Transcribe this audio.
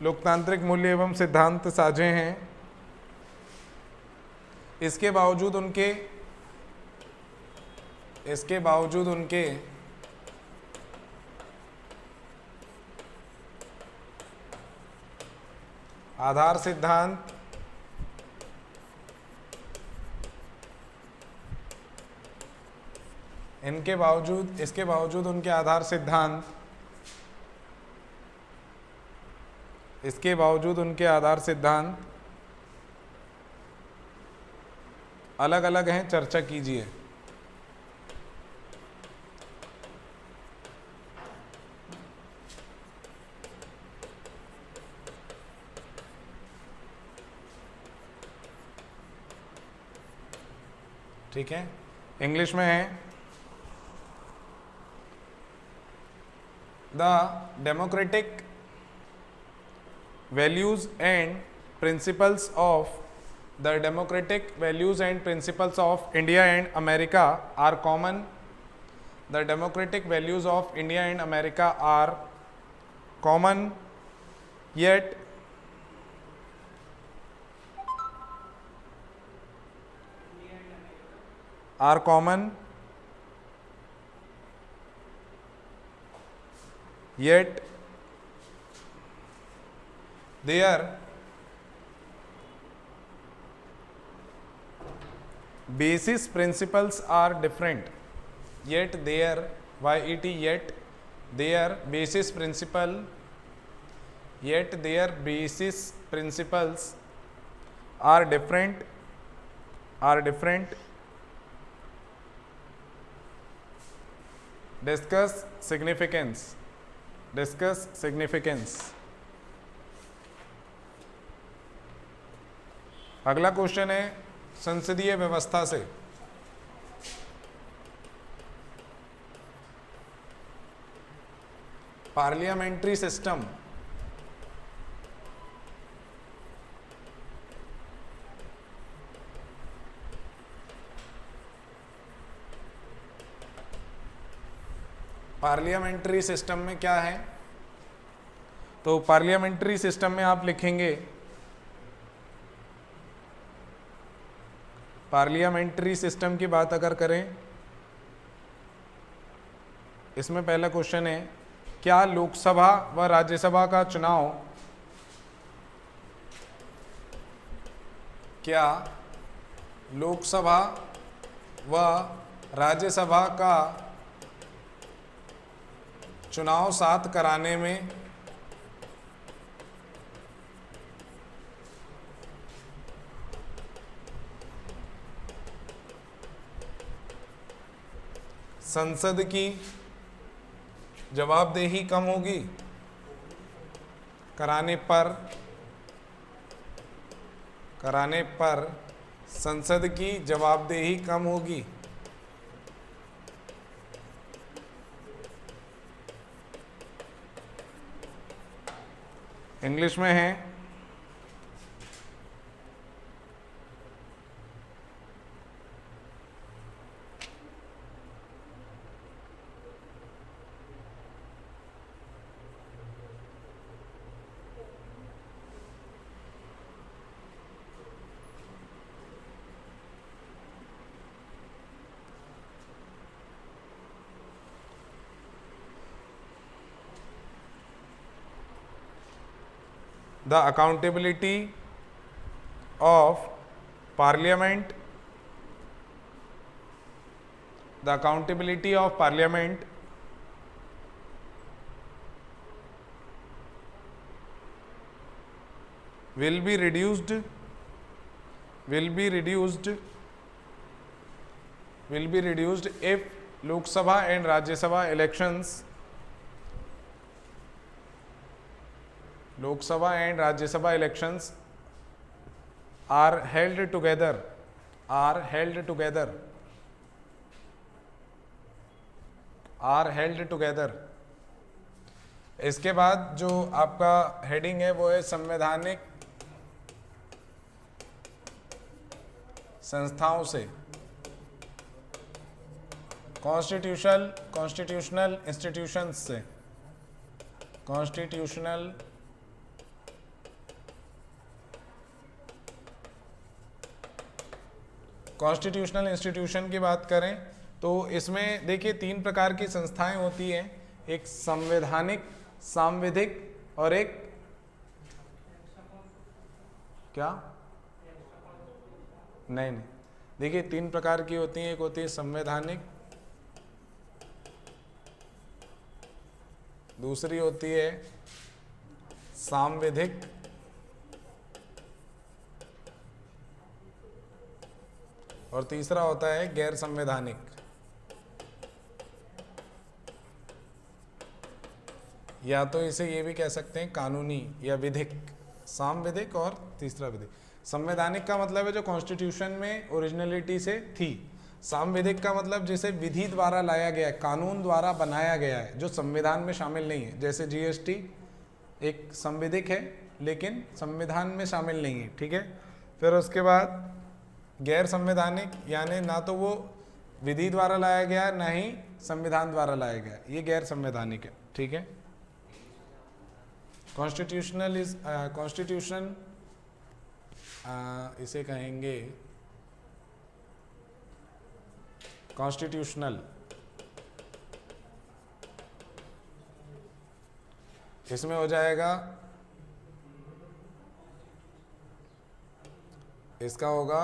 लोकतांत्रिक मूल्य एवं सिद्धांत साझे हैं। इसके बावजूद उनके आधार सिद्धांत इसके बावजूद उनके आधार सिद्धांत अलग अलग हैं। चर्चा कीजिए। ठीक है, इंग्लिश में है, the democratic values and principles of India and America are common. The democratic values of India and America are common, yet their basis principles are different. Yet their basis principles are different. Discuss significance. अगला question है संसदीय व्यवस्था से। Parliamentary system में क्या है? तो parliamentary system में आप लिखेंगे, पार्लियामेंट्री सिस्टम की बात अगर करें, इसमें पहला क्वेश्चन है, क्या लोकसभा व राज्यसभा का चुनाव साथ कराने में संसद की जवाबदेही कम होगी? कराने पर संसद की जवाबदेही कम होगी। इंग्लिश में है, the accountability of parliament will be reduced if Lok Sabha and Rajya Sabha elections are held together. इसके बाद जो आपका हेडिंग है वो है संवैधानिक संस्थाओं से, कॉन्स्टिट्यूशनल इंस्टीट्यूशंस से, कॉन्स्टिट्यूशनल कॉन्स्टिट्यूशनल इंस्टीट्यूशन की बात करें तो इसमें देखिए 3 प्रकार की संस्थाएं होती हैं, एक संवैधानिक, सांविधिक और एक क्या, नहीं, देखिए 3 प्रकार की होती हैं, एक होती है संवैधानिक, दूसरी होती है सांविधिक और तीसरा होता है गैर संवैधानिक। या तो इसे ये भी कह सकते हैं कानूनी या विधिक, सांविधिक और तीसरा विधिक। संवैधानिक का मतलब है जो कॉन्स्टिट्यूशन में ओरिजिनलिटी से थी, सांविधिक का मतलब जिसे विधि द्वारा लाया गया है, कानून द्वारा बनाया गया है, जो संविधान में शामिल नहीं है। जैसे जीएसटी एक संविधिक है लेकिन संविधान में शामिल नहीं है, ठीक है। फिर उसके बाद गैर संवैधानिक, यानी ना तो वो विधि द्वारा लाया गया ना ही संविधान द्वारा लाया गया, ये गैर संवैधानिक है, ठीक है। कॉन्स्टिट्यूशन इसे कहेंगे कॉन्स्टिट्यूशनल। इसमें हो जाएगा, इसका होगा